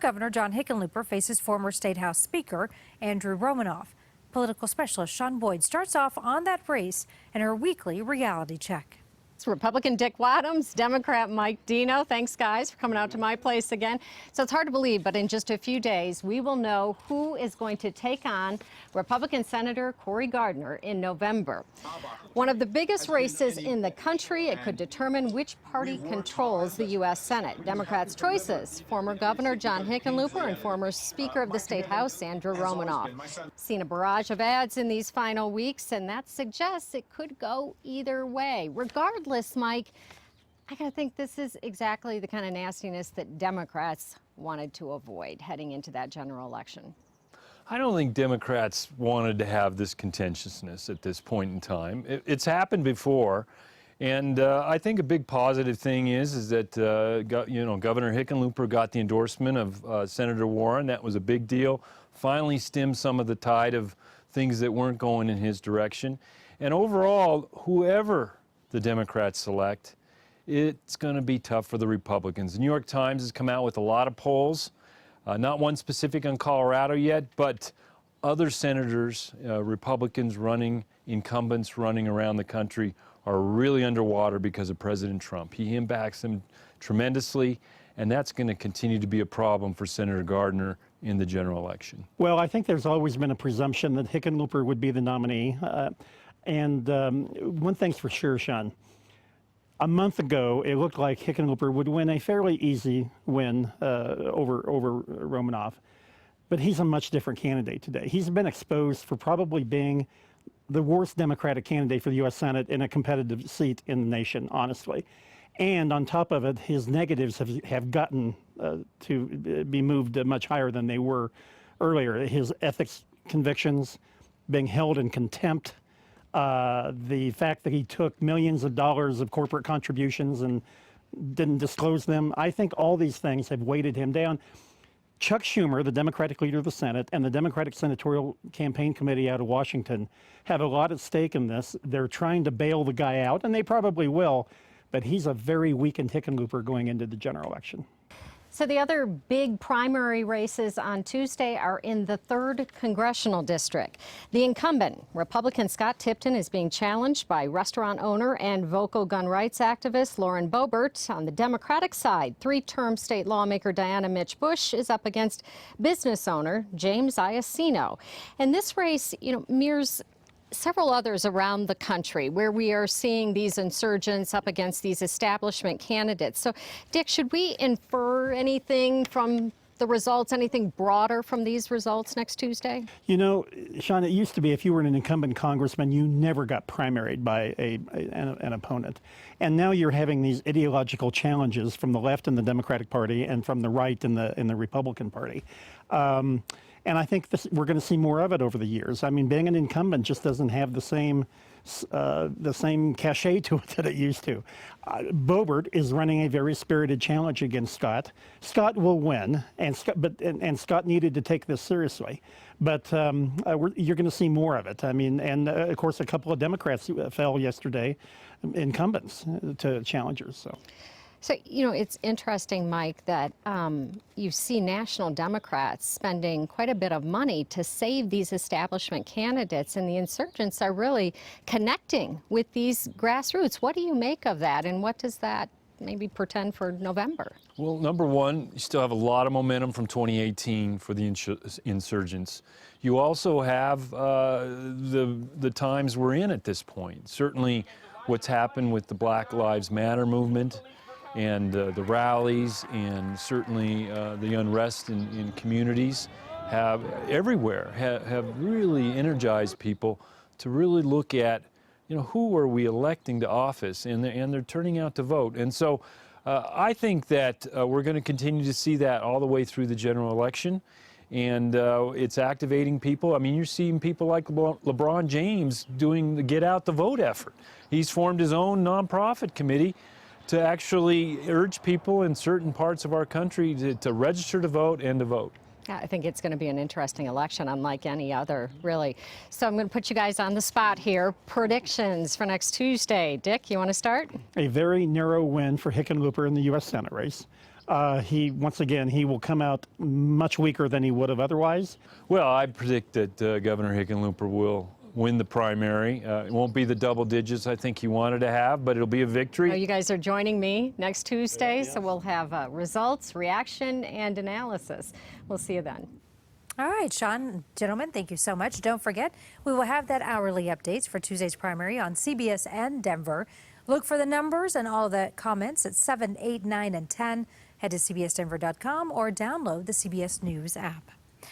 Governor John Hickenlooper faces former State House Speaker Andrew Romanoff. Political specialist Shaun starts off on that race in her weekly reality check. It's Republican Dick Wadhams, Democrat Mike Dino. Thanks, guys, for coming out to my place again. So it's hard to believe, but in just a few days, we will know who is going to take on Republican Senator Cory Gardner in November. One of the biggest races in the country. It could determine which party controls the U.S. Senate. Democrats' choices: former Governor John Hickenlooper and former Speaker of the State House Andrew Romanoff. Seen a barrage of ads in these final weeks, and that suggests it could go either way. Regardless, Mike, I gotta think this is exactly the kind of nastiness that Democrats wanted to avoid heading into that general election. I don't think Democrats wanted to have this contentiousness at this point in time. It's happened before, and I think a big positive thing is that Governor Hickenlooper got the endorsement of Senator Warren. That was a big deal. Finally stemmed some of the tide of things that weren't going in his direction. And overall, whoever the Democrats select, it's going to be tough for the Republicans. The New York Times has come out with a lot of polls, not one specific on Colorado yet, but other senators, Republicans running, incumbents running around the country are really underwater because of President Trump. He impacts them tremendously, and that's going to continue to be a problem for Senator Gardner in the general election. Well, I think there's always been a presumption that Hickenlooper would be the nominee. And one thing's for sure, Shaun. A month ago, it looked like Hickenlooper would win a fairly easy win over Romanoff. But he's a much different candidate today. He's been exposed for probably being the worst Democratic candidate for the U.S. Senate in a competitive seat in the nation, honestly. And on top of it, his negatives have gotten to be moved much higher than they were earlier. His ethics convictions, being held in contempt, the fact that he took millions of dollars of corporate contributions and didn't disclose them. I think all these things have weighted him down. Chuck Schumer, the Democratic leader of the Senate, and the Democratic Senatorial Campaign Committee out of Washington have a lot at stake in this. They're trying to bail the guy out, and they probably will, but he's a very weakened Hickenlooper going into the general election. So the other big primary races on Tuesday are in the 3rd Congressional District. The incumbent, Republican Scott Tipton, is being challenged by restaurant owner and vocal gun rights activist Lauren Boebert. On the Democratic side, 3-term state lawmaker Diana Mitch Bush is up against business owner James Iacino. And this race, mirrors several others around the country where we are seeing these insurgents up against these establishment candidates. So, Dick, should we infer anything from the results, anything broader from these results next Tuesday? You know, Shaun, it used to be if you were an incumbent congressman, you never got primaried by an opponent. And now you're having these ideological challenges from the left in the Democratic Party and from the right in the Republican Party. And I think we're going to see more of it over the years. I mean, being an incumbent just doesn't have the same cachet to it that it used to. Boebert is running a very spirited challenge against Scott. Scott will win, and Scott needed to take this seriously. But you're going to see more of it. I mean, and of course, a couple of Democrats fell yesterday, incumbents to challengers. So, it's interesting, Mike, that you see national Democrats spending quite a bit of money to save these establishment candidates, and the insurgents are really connecting with these grassroots. What do you make of that, and what does that maybe portend for November? Well, number one, you still have a lot of momentum from 2018 for the insurgents. You also have the times we're in at this point. Certainly what's happened with the Black Lives Matter movement, and the rallies, and certainly the unrest in communities have really energized people to really look at, who are we electing to office, and they're turning out to vote. And so I think that we're going to continue to see that all the way through the general election, and it's activating people. I mean, you're seeing people like LeBron James doing the Get Out the Vote effort. He's formed his own nonprofit committee to actually urge people in certain parts of our country to register to vote and to vote. Yeah, I think it's going to be an interesting election, unlike any other, really. So I'm going to put you guys on the spot here. Predictions for next Tuesday. Dick, you want to start? A very narrow win for Hickenlooper in the U.S. Senate race. Once again, he will come out much weaker than he would have otherwise. Well, I predict that Governor Hickenlooper will win the primary. It won't be the double digits I think he wanted to have, but it'll be a victory. You guys are joining me next Tuesday, so we'll have results, reaction, and analysis. We'll see you then. All right, Shaun, gentlemen, thank you so much. Don't forget, we will have that hourly updates for Tuesday's primary on CBS and Denver. Look for the numbers and all the comments at 7, 8, 9, and 10. Head to cbsdenver.com or download the CBS News app.